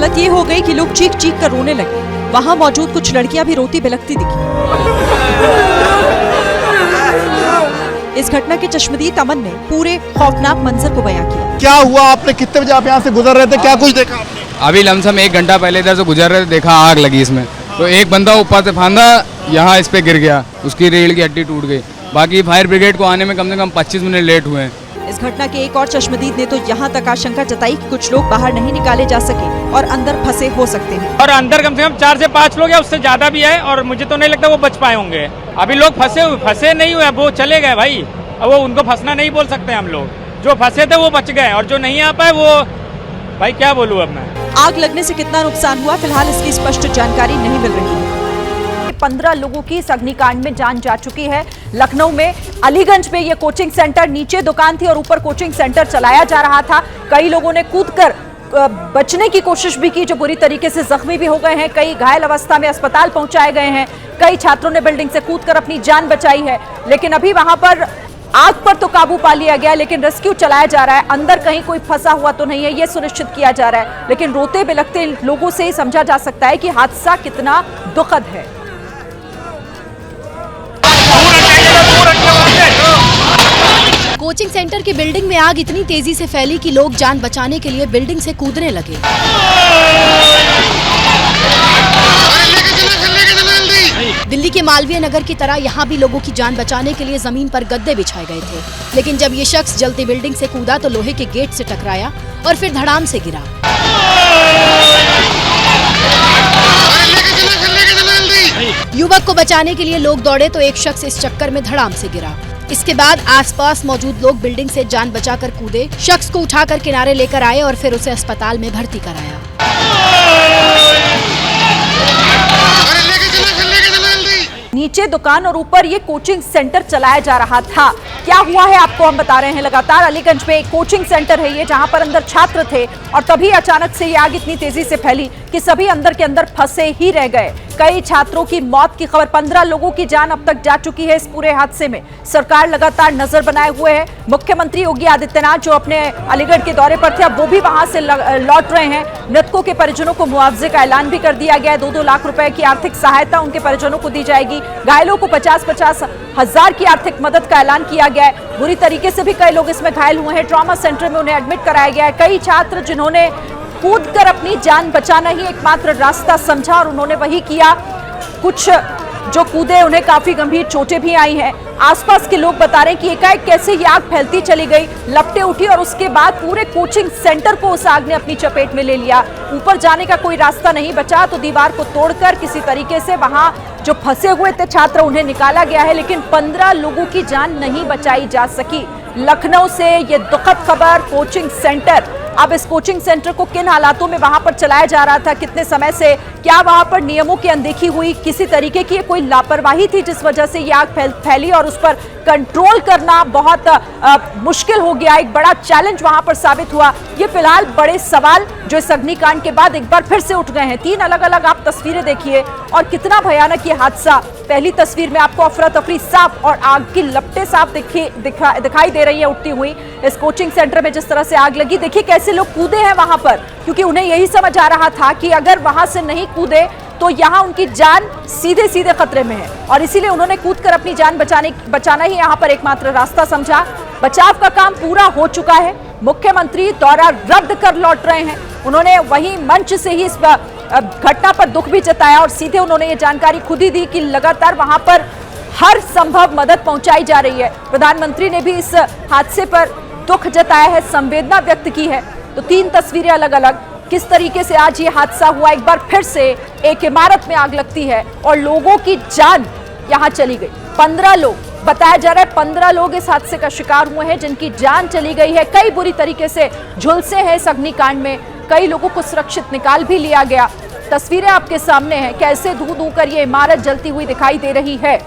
हालत ये हो गई कि लोग चीख चीख कर रोने लगे। वहाँ मौजूद कुछ लड़कियां भी रोती बिलखती दिखी। इस घटना के चश्मदीद अमन ने पूरे खौफनाक मंजर को बयां किया। क्या हुआ, आपने कितने बजे आप यहाँ से गुजर रहे थे, क्या कुछ देखा आपने? अभी लमसम 1 घंटा पहले इधर से गुजर रहे थे, देखा आग लगी इसमें। तो एक बंदा ऊपर से फांदा, यहाँ इस पे गिर गया, उसकी रीढ़ की हड्डी टूट गई। बाकी फायर ब्रिगेड को आने में कम से कम 25 मिनट लेट हुए हैं। इस घटना के एक और चश्मदीद ने तो यहाँ तक आशंका जताई कि कुछ लोग बाहर नहीं निकाले जा सके और अंदर फंसे हो सकते हैं। और अंदर कम से कम 4 से 5 लोग या उससे ज्यादा भी है, और मुझे तो नहीं लगता वो बच पाए होंगे। अभी लोग फंसे नहीं हुए, वो चले गए भाई। अब वो उनको फंसना नहीं बोल सकते हम लोग। जो फंसे थे वो बच गए, और जो नहीं आ पाए वो भाई क्या बोलूँ अब मैं। आग लगने से कितना नुकसान हुआ, फिलहाल इसकी स्पष्ट जानकारी नहीं मिल रही है। 15 लोगों की इस अग्निकांड में जान जा चुकी है। लखनऊ में अलीगंज में ये कोचिंग सेंटर, नीचे दुकान थी और ऊपर कोचिंग सेंटर चलाया जा रहा था। कई लोगों ने कूदकर बचने की कोशिश भी की, जो बुरी तरीके से जख्मी भी हो गए हैं। कई घायल अवस्था में अस्पताल पहुंचाए गए हैं। कई छात्रों ने बिल्डिंग से कूदकर अपनी जान बचाई है। लेकिन अभी वहां पर आग पर तो काबू पा लिया गया, लेकिन रेस्क्यू चलाया जा रहा है। अंदर कहीं कोई फंसा हुआ तो नहीं है, ये सुनिश्चित किया जा रहा है। लेकिन रोते बिलखते लोगों से ही समझा जा सकता है कि हादसा कितना दुखद है। कोचिंग सेंटर की बिल्डिंग में आग इतनी तेजी से फैली कि लोग जान बचाने के लिए बिल्डिंग से कूदने लगे। दिल्ली के मालवीय नगर की तरह यहाँ भी लोगों की जान बचाने के लिए जमीन पर गद्दे बिछाए गए थे। लेकिन जब ये शख्स जलती बिल्डिंग से कूदा तो लोहे के गेट से टकराया और फिर धड़ाम से गिरा। युवक को बचाने के लिए लोग दौड़े तो एक शख्स इस चक्कर में धड़ाम से गिरा। इसके बाद आसपास मौजूद लोग बिल्डिंग से जान बचाकर कूदे, शख्स को उठाकर किनारे लेकर आए और फिर उसे अस्पताल में भर्ती कराया। नीचे दुकान और ऊपर ये कोचिंग सेंटर चलाया जा रहा था। क्या हुआ है आपको हम बता रहे हैं लगातार। अलीगंज में एक कोचिंग सेंटर है ये, जहां पर अंदर छात्र थे और तभी अचानक से ये आग इतनी तेजी से फैली कि सभी अंदर के अंदर फंसे ही रह गए। कई छात्रों की मौत की खबर, 15 लोगों की जान अब तक जा चुकी है इस पूरे हादसे में। सरकार लगातार नजर बनाए हुए है। मुख्यमंत्री योगी आदित्यनाथ जो अपने अलीगढ़ के दौरे पर थे, अब वो भी वहां से लौट रहे हैं। मृतकों के परिजनों को मुआवजे का ऐलान भी कर दिया गया है। 2-2 लाख रुपए की आर्थिक सहायता उनके परिजनों को दी जाएगी। घायलों को 50-50 हजार की आर्थिक मदद का ऐलान किया गया है। बुरी तरीके से भी कई लोग इसमें घायल हुए हैं। ट्रॉमा सेंटर में उन्हें एडमिट कराया गया है। कई छात्र जिन्होंने कूदकर अपनी जान बचाना ही एकमात्र रास्ता समझा और उन्होंने वही किया। कुछ जो कूदे उन्हें काफी गंभीर चोटें भी आई हैं। आसपास के लोग बता रहे हैं कि एकाएक कैसे ये आग फैलती चली गई, लपटें उठी और उसके बाद पूरे कोचिंग सेंटर को उस आग ने अपनी चपेट में ले लिया। ऊपर जाने का कोई रास्ता नहीं बचा तो दीवार को तोड़कर किसी तरीके से वहां जो फंसे हुए थे छात्र उन्हें निकाला गया है। लेकिन 15 लोगों की जान नहीं बचाई जा सकी। लखनऊ से ये दुखद खबर। कोचिंग सेंटर, अब इस कोचिंग सेंटर को किन हालातों में वहां पर चलाया जा रहा था, कितने समय से, क्या वहां पर नियमों की अनदेखी हुई, किसी तरीके की कोई लापरवाही थी जिस वजह से ये आग फैली और उस पर कंट्रोल करना बहुत मुश्किल हो गया। एक बड़ा चैलेंज वहां पर साबित हुआ। ये फिलहाल बड़े सवाल जो इस अग्निकांड के बाद एक बार फिर से उठ गए हैं। 3 अलग अलग आप तस्वीरें देखिए और कितना भयानक ये हादसा। पहली तस्वीर में आपको अफरा तफरी साफ और आग की लपटें साफ दिखाई दे रही है उठती हुई। इस कोचिंग सेंटर में जिस तरह से आग लगी, देखिए कैसे लोग कूदे हैं वहां पर, क्योंकि उन्हें यही समझ आ रहा था कि अगर वहां से नहीं कूदे तो यहाँ उनकी जान सीधे सीधे खतरे में है और इसीलिए उन्होंने कूदकर अपनी जान बचाना ही यहाँ पर एकमात्र रास्ता समझा। बचाव का काम पूरा हो चुका है। मुख्यमंत्री दौरा रद्द कर लौट रहे हैं। उन्होंने वहीं मंच से ही इस घटना पर दुख भी जताया और सीधे उन्होंने ये जानकारी खुद ही दी कि लगातार वहां पर हर संभव मदद पहुंचाई जा रही है। प्रधानमंत्री ने भी इस हादसे पर दुख जताया है, संवेदना व्यक्त की है। तो 3 तस्वीरें अलग अलग, किस तरीके से आज ये हादसा हुआ। एक बार फिर से एक इमारत में आग लगती है और लोगों की जान यहां चली गई। 15 लोग बताया जा रहा है, 15 लोग इस हादसे का शिकार हुए हैं जिनकी जान चली गई है। कई बुरी तरीके से झुलसे हैं इस अग्निकांड में। कई लोगों को सुरक्षित निकाल भी लिया गया। तस्वीरें आपके सामने हैं, कैसे धू कर ये इमारत जलती हुई दिखाई दे रही है।